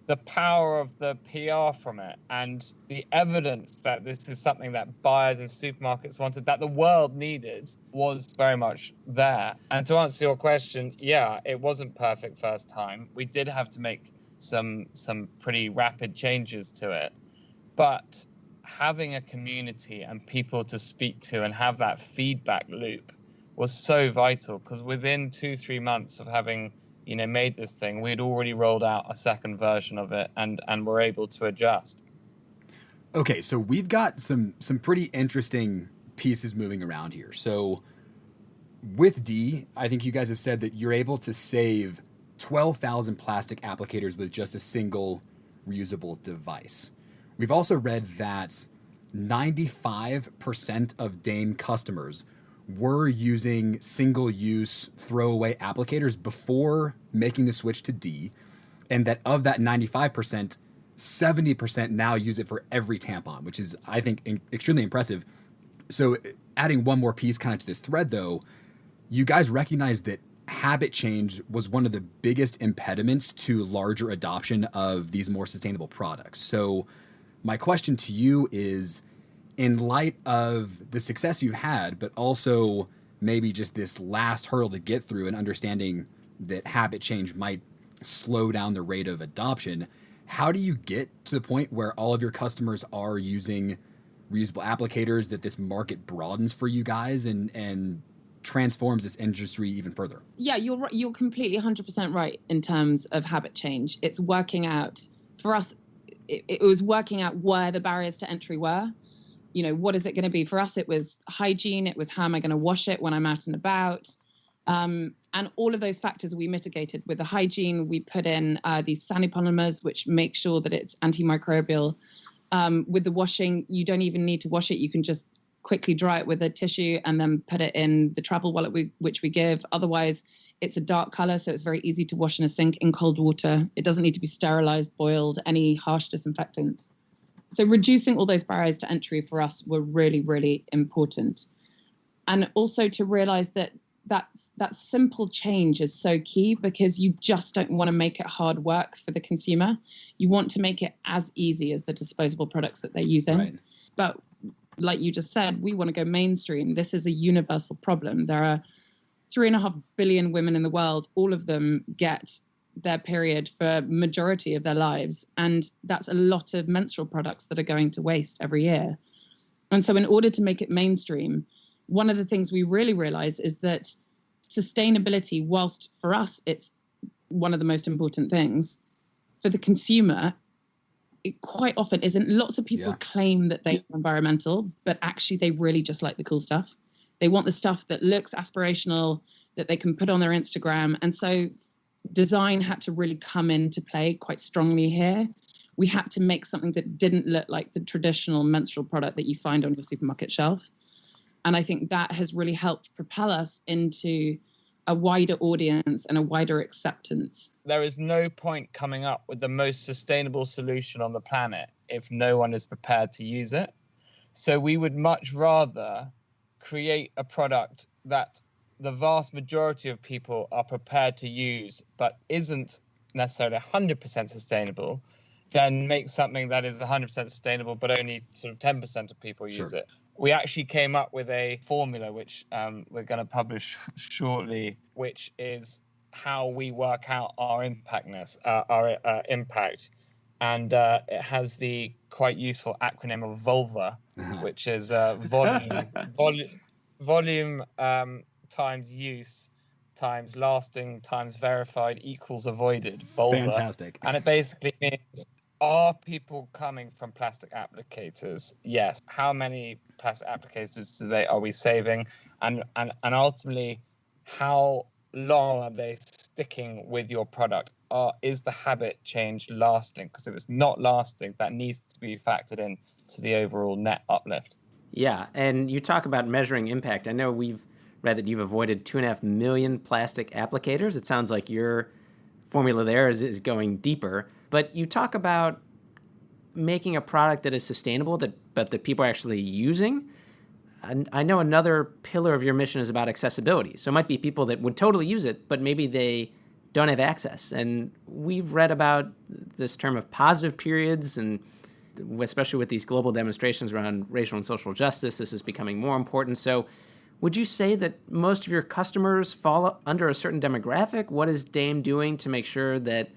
the power of the PR from it and the evidence that this is something that buyers and supermarkets wanted, that the world needed, was very much there. And to answer your question, yeah, it wasn't perfect first time. We did have to make some pretty rapid changes to it. But having a community and people to speak to and have that feedback loop was so vital, because within 2-3 months of having made this thing, we'd already rolled out a second version of it and were able to adjust. Okay, so we've got some pretty interesting pieces moving around here. So with D, I think you guys have said that you're able to save 12,000 plastic applicators with just a single reusable device. We've also read that 95% of Dame customers were using single-use throwaway applicators before making the switch to D, and that of that 95%, 70% now use it for every tampon, which is, I think, extremely impressive. So adding one more piece kind of to this thread, though, you guys recognize that habit change was one of the biggest impediments to larger adoption of these more sustainable products. So my question to you is, in light of the success you've had, but also maybe just this last hurdle to get through and understanding that habit change might slow down the rate of adoption, how do you get to the point where all of your customers are using reusable applicators, that this market broadens for you guys and transforms this industry even further? Yeah, you're right. You're completely 100% right in terms of habit change. It's working out for us. It was working out where the barriers to entry were. What is it going to be? For us, it was hygiene. It was, how am I going to wash it when I'm out and about? And all of those factors we mitigated. With the hygiene, we put in these sanipolymers, which make sure that it's antimicrobial. With the washing, you don't even need to wash it. You can just quickly dry it with a tissue and then put it in the travel wallet which we give. Otherwise, it's a dark color, so it's very easy to wash in a sink in cold water. It doesn't need to be sterilized, boiled, any harsh disinfectants. So reducing all those barriers to entry for us were really, really important. And also to realize that simple change is so key, because you just don't want to make it hard work for the consumer. You want to make it as easy as the disposable products that they're using. Right. But like you just said, we want to go mainstream. This is a universal problem. There are 3.5 billion women in the world. All of them get their period for majority of their lives. And that's a lot of menstrual products that are going to waste every year. And so in order to make it mainstream, one of the things we really realize is that sustainability, whilst for us, it's one of the most important things, for the consumer, it quite often isn't. Lots of people claim that they are environmental, but actually they really just like the cool stuff. They want the stuff that looks aspirational, that they can put on their Instagram. And so design had to really come into play quite strongly here. We had to make something that didn't look like the traditional menstrual product that you find on your supermarket shelf. And I think that has really helped propel us into a wider audience and a wider acceptance. There is no point coming up with the most sustainable solution on the planet if no one is prepared to use it. So we would much rather create a product that the vast majority of people are prepared to use, but isn't necessarily 100% sustainable, than make something that is 100% sustainable, but only sort of 10% of people use it. We actually came up with a formula, which we're going to publish shortly, which is how we work out our impact. And it has the quite useful acronym of VOLVA, which is volume times use times lasting times verified equals avoided. VOLVA. Fantastic. And it basically means, are people coming from plastic applicators? Yes. How many plastic applicators are we saving? And ultimately, how long are they sticking with your product? Is the habit change lasting? Because if it's not lasting, that needs to be factored in to the overall net uplift. Yeah, and you talk about measuring impact. I know we've read that you've avoided 2.5 million plastic applicators. It sounds like your formula there is going deeper. But you talk about making a product that is sustainable, but that people are actually using. And I know another pillar of your mission is about accessibility. So it might be people that would totally use it, but maybe they don't have access. And we've read about this term of positive periods, and especially with these global demonstrations around racial and social justice, this is becoming more important. So would you say that most of your customers fall under a certain demographic? What is Dame doing to make sure that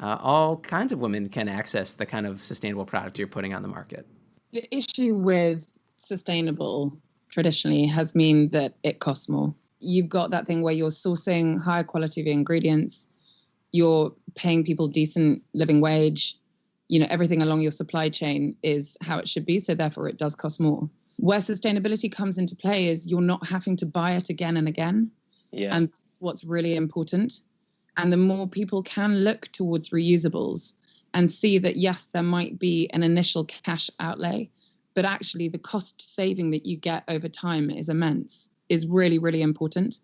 all kinds of women can access the kind of sustainable product you're putting on the market? The issue with sustainable traditionally has meant that it costs more. You've got that thing where you're sourcing higher quality of ingredients, you're paying people decent living wage, everything along your supply chain is how it should be. So therefore it does cost more. Where sustainability comes into play is you're not having to buy it again and again. Yeah. And that's what's really important. And the more people can look towards reusables and see that, yes, there might be an initial cash outlay, but actually the cost saving that you get over time is immense, is really, really important.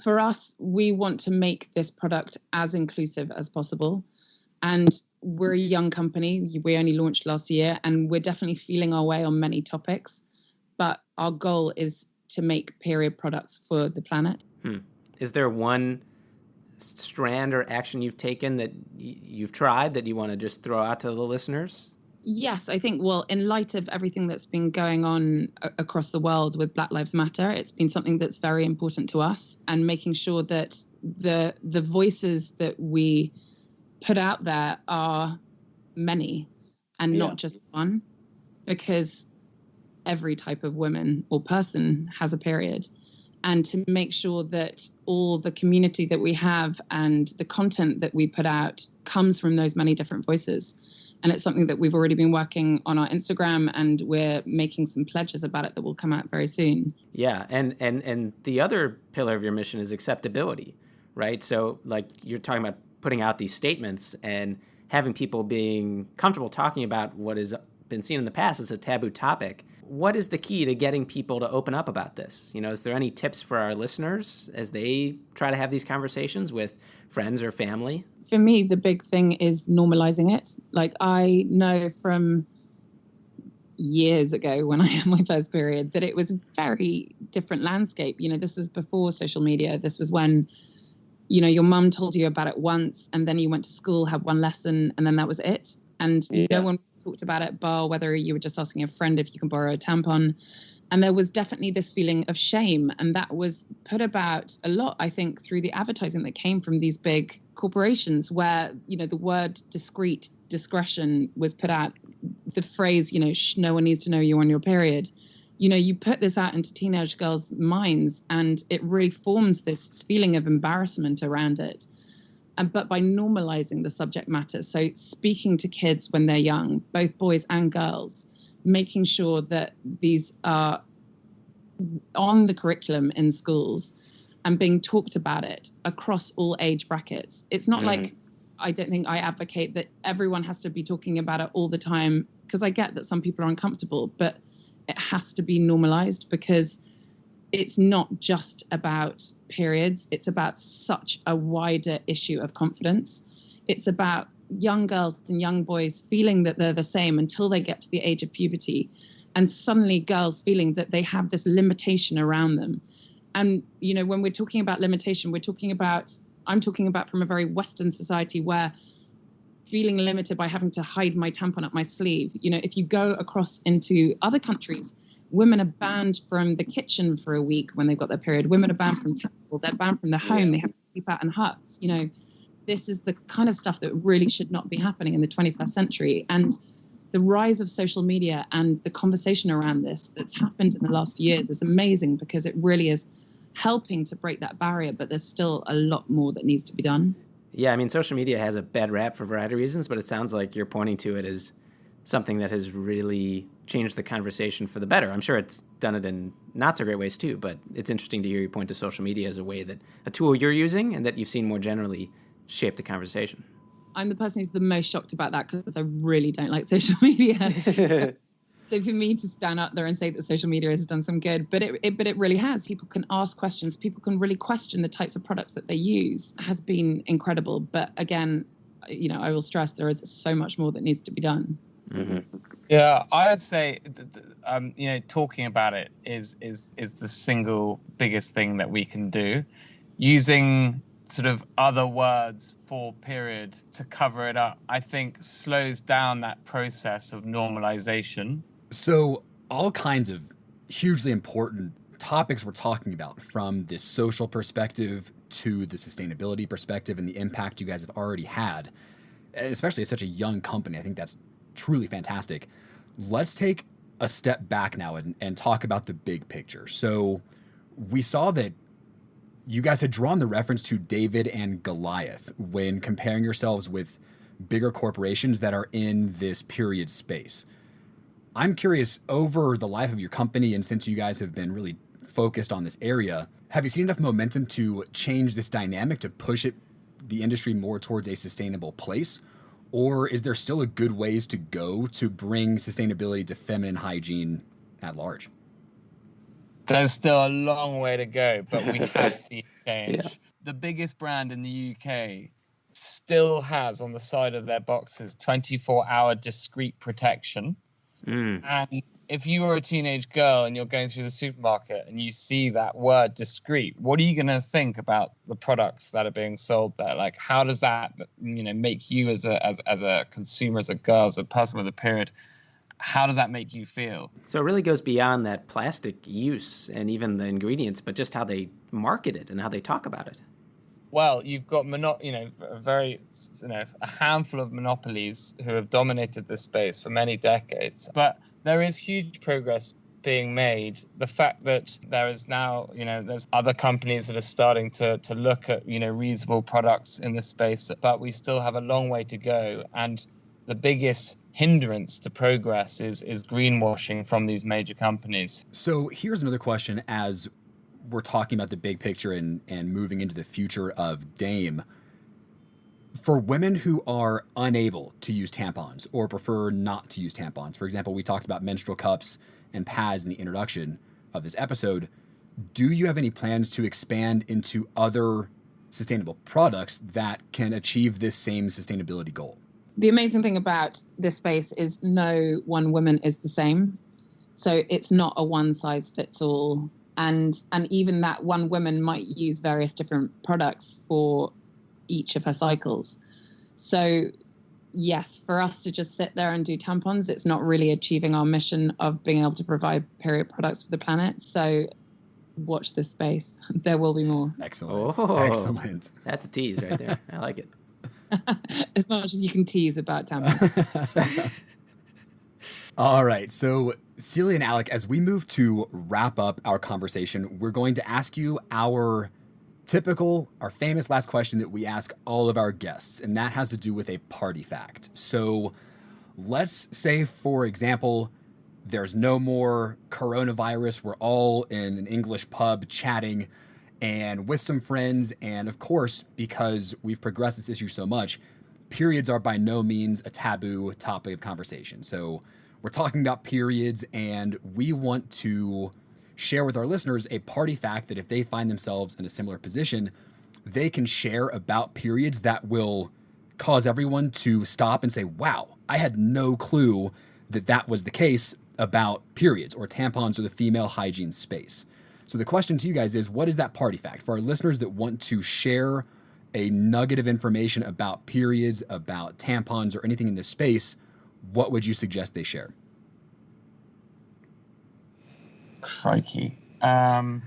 For us, we want to make this product as inclusive as possible. And we're a young company. We only launched last year, and we're definitely feeling our way on many topics. But our goal is to make period products for the planet. Is there one strand or action you've taken that you've tried that you want to just throw out to the listeners? Yes, I think, well, in light of everything that's been going on across the world with Black Lives Matter, it's been something that's very important to us, and making sure that the voices that we put out there are many and not just one, because every type of woman or person has a period. And to make sure that all the community that we have and the content that we put out comes from those many different voices. And it's something that we've already been working on our Instagram, and we're making some pledges about it that will come out very soon. Yeah, and the other pillar of your mission is acceptability, right? So like you're talking about putting out these statements and having people being comfortable talking about what has been seen in the past as a taboo topic. What is the key to getting people to open up about this? Is there any tips for our listeners as they try to have these conversations with friends or family? For me, the big thing is normalizing it. Like, I know from years ago when I had my first period that it was a very different landscape. This was before social media. This was when, your mum told you about it once, and then you went to school, had one lesson, and then that was it. And no one talked about it, bar whether you were just asking a friend if you can borrow a tampon. And there was definitely this feeling of shame. And that was put about a lot, I think, through the advertising that came from these big corporations where, the word discreet discretion was put out. The phrase, no one needs to know you're on your period. You put this out into teenage girls' minds, and it really forms this feeling of embarrassment around it. But by normalizing the subject matter, so speaking to kids when they're young, both boys and girls, making sure that these are on the curriculum in schools and being talked about it across all age brackets. It's not like, I don't think I advocate that everyone has to be talking about it all the time, because I get that some people are uncomfortable, but it has to be normalized, because it's not just about periods. It's about such a wider issue of confidence. It's about young girls and young boys feeling that they're the same until they get to the age of puberty. And suddenly girls feeling that they have this limitation around them. And, when we're talking about limitation, I'm talking about from a very Western society where feeling limited by having to hide my tampon up my sleeve. If you go across into other countries, women are banned from the kitchen for a week when they've got their period. Women are banned from temple. They're banned from the home. They have to sleep out in huts. This is the kind of stuff that really should not be happening in the 21st century. And the rise of social media and the conversation around this that's happened in the last few years is amazing, because it really is helping to break that barrier. But there's still a lot more that needs to be done. Yeah, I mean, social media has a bad rap for a variety of reasons, but it sounds like you're pointing to it as something that has really changed the conversation for the better. I'm sure it's done it in not so great ways too, but it's interesting to hear you point to social media as a way that a tool you're using and that you've seen more generally shape the conversation. I'm the person who's the most shocked about that, because I really don't like social media. So for me to stand up there and say that social media has done some good, but it really has. People can ask questions. People can really question the types of products that they use. It has been incredible. But again, I will stress there is so much more that needs to be done. Mm-hmm. Yeah, I would say, talking about it is the single biggest thing that we can do. Using sort of other words for period to cover it up, I think slows down that process of normalization. So all kinds of hugely important topics we're talking about, from this social perspective to the sustainability perspective and the impact you guys have already had, especially as such a young company. I think that's truly fantastic. let's take a step back now and talk about the big picture. So we saw that you guys had drawn the reference to David and Goliath when comparing yourselves with bigger corporations that are in this period space. I'm curious, over the life of your company, and since you guys have been really focused on this area, have you seen enough momentum to change this dynamic to push the industry more towards a sustainable place? Or is there still a good ways to go to bring sustainability to feminine hygiene at large? There's still a long way to go, but we have seen change. Yeah. The biggest brand in the UK still has on the side of their boxes 24-hour discreet protection. And if you were a teenage girl and you're going through the supermarket and you see that word discreet, what are you going to think about the products that are being sold there? Like, how does that, make you as a consumer, as a girl, as a person with a period, how does that make you feel? So it really goes beyond that plastic use and even the ingredients, but just how they market it and how they talk about it. Well, you've got a handful of monopolies who have dominated this space for many decades. But there is huge progress being made. The fact that there is now, there's other companies that are starting to look at, reusable products in this space, but we still have a long way to go. And the biggest hindrance to progress is greenwashing from these major companies. So here's another question as we're talking about the big picture and moving into the future of Dame. For women who are unable to use tampons or prefer not to use tampons, for example, we talked about menstrual cups and pads in the introduction of this episode. Do you have any plans to expand into other sustainable products that can achieve this same sustainability goal? The amazing thing about this space is no one woman is the same. So it's not a one size fits all. And even that one woman might use various different products for each of her cycles. So yes, for us to just sit there and do tampons, it's not really achieving our mission of being able to provide period products for the planet. So watch this space. There will be more. Excellent. Oh, Excellent. That's a tease right there. I like it. As much as you can tease about tampons. All right. So Celia and Alec, as we move to wrap up our conversation, we're going to ask you our famous last question that we ask all of our guests, and that has to do with a party fact. So let's say, for example, there's no more coronavirus. We're all in an English pub chatting and with some friends. And of course, because we've progressed this issue so much, periods are by no means a taboo topic of conversation. So we're talking about periods, and we want to share with our listeners a party fact that if they find themselves in a similar position, they can share about periods that will cause everyone to stop and say, wow, I had no clue that was the case about periods or tampons or the female hygiene space. So the question to you guys is, what is that party fact? For our listeners that want to share a nugget of information about periods, about tampons, or anything in this space, what would you suggest they share? Crikey. I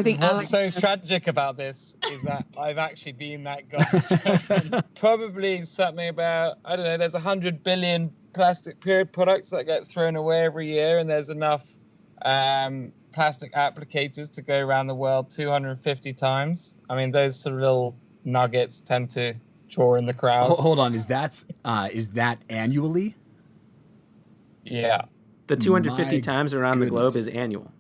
think what's so tragic about this is that I've actually been that guy. So probably something about, I don't know, there's 100 billion plastic period products that get thrown away every year, and there's enough plastic applicators to go around the world 250 times. I mean, those sort of little nuggets tend to draw in the crowd. Hold on, is that annually? Yeah. The 250 times around the globe is annual.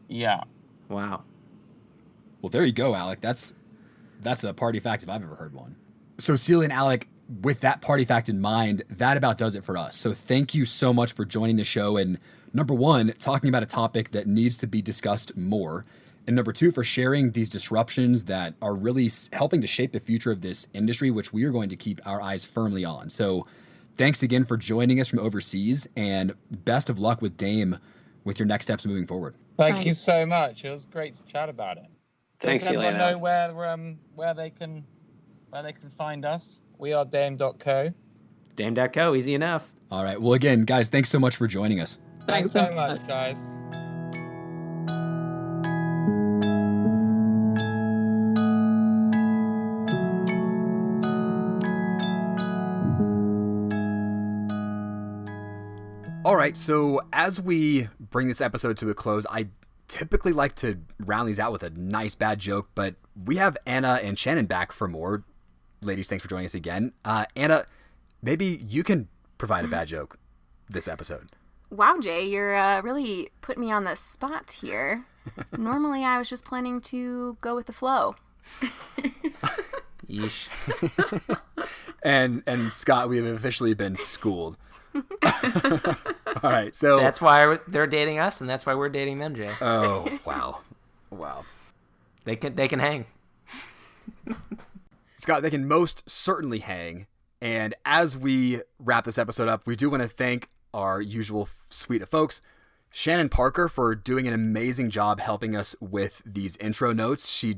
Yeah. Wow. Well, there you go, Alec. That's a party fact if I've ever heard one. So Celia and Alec, with that party fact in mind, that about does it for us. So thank you so much for joining the show. And number one, talking about a topic that needs to be discussed more. And number two, for sharing these disruptions that are really helping to shape the future of this industry, which we are going to keep our eyes firmly on. So thanks again for joining us from overseas, and best of luck with Dame with your next steps moving forward. Thank you so much. It was great to chat about it. Thanks, Does Celia. everyone know where they can find us? We are Dame.co. Dame.co, easy enough. All right. Well, again, guys, thanks so much for joining us. Thanks so much, guys. right, so as we bring this episode to a close, I typically like to round these out with a nice bad joke, but we have Anna and Shannon back for more. Ladies, thanks for joining us again. Anna, maybe you can provide a bad joke this episode. Wow, Jay, you're really putting me on the spot here. Normally, I was just planning to go with the flow. Yeesh. And Scott, we have officially been schooled. All right, so That's why they're dating us, and that's why we're dating them, Jay. oh wow, They can hang. Scott, they can most certainly hang. And as we wrap this episode up, we do want to thank our usual suite of folks, Shannon Parker, for doing an amazing job helping us with these intro notes. She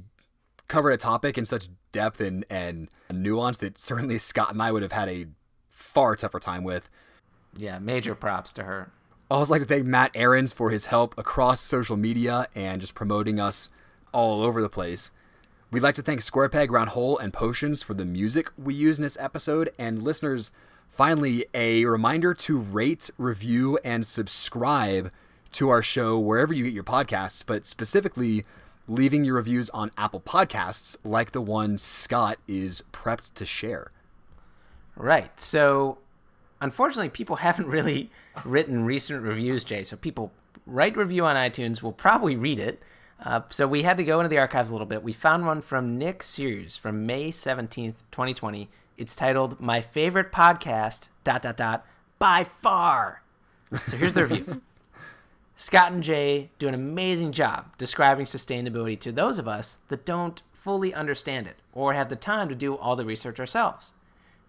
covered a topic in such depth and nuance that certainly Scott and I would have had a far tougher time with. Yeah, major props to her. I also like to thank Matt Aarons for his help across social media and just promoting us all over the place. We'd like to thank Square Peg, Round Hole, and Potions for the music we use in this episode. And listeners, finally, a reminder to rate, review, and subscribe to our show wherever you get your podcasts, but specifically leaving your reviews on Apple Podcasts like the one Scott is prepped to share. Right. So, unfortunately, people haven't really written recent reviews, Jay. So people write review on iTunes. We'll probably read it. So we had to go into the archives a little bit. We found one from Nick Sears from May 17th, 2020. It's titled, "My Favorite Podcast, ... by far." So here's the review. Scott and Jay do an amazing job describing sustainability to those of us that don't fully understand it or have the time to do all the research ourselves.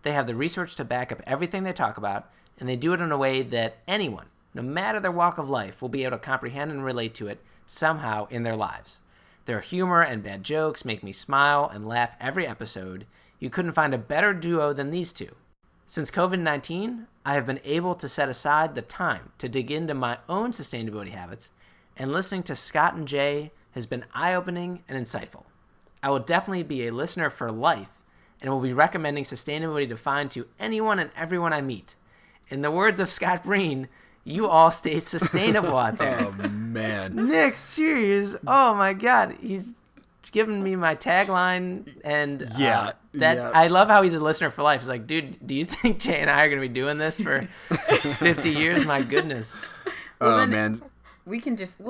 They have the research to back up everything they talk about, and they do it in a way that anyone, no matter their walk of life, will be able to comprehend and relate to it somehow in their lives. Their humor and bad jokes make me smile and laugh every episode. You couldn't find a better duo than these two. Since COVID-19, I have been able to set aside the time to dig into my own sustainability habits, and listening to Scott and Jay has been eye-opening and insightful. I will definitely be a listener for life, and will be recommending Sustainability Defined to anyone and everyone I meet. In the words of Scott Breen, you all stay sustainable out there. Oh, man. Nick, serious? Oh my God, he's given me my tagline, and Yeah. I love how he's a listener for life. He's like, dude, do you think Jay and I are going to be doing this for 50 years? My goodness. Oh, man. We'll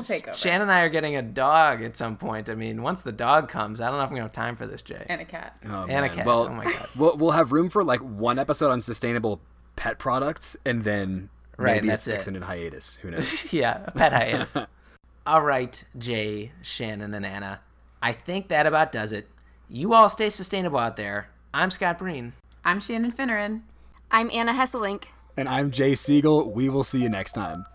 take over. Shannon and I are getting a dog at some point. I mean, once the dog comes, I don't know if I'm going to have time for this, Jay. And a cat. Oh, And a man. cat. Well, Oh my God. We'll have room for like one episode on sustainable pet products, and then Right, maybe that's it's it. extended hiatus. Who knows? Yeah, a pet hiatus. All right, Jay, Shannon, and Anna. I think that about does it. You all stay sustainable out there. I'm Scott Breen. I'm Shannon Finneran. I'm Anna Hesselink. And I'm Jay Siegel. We will see you next time.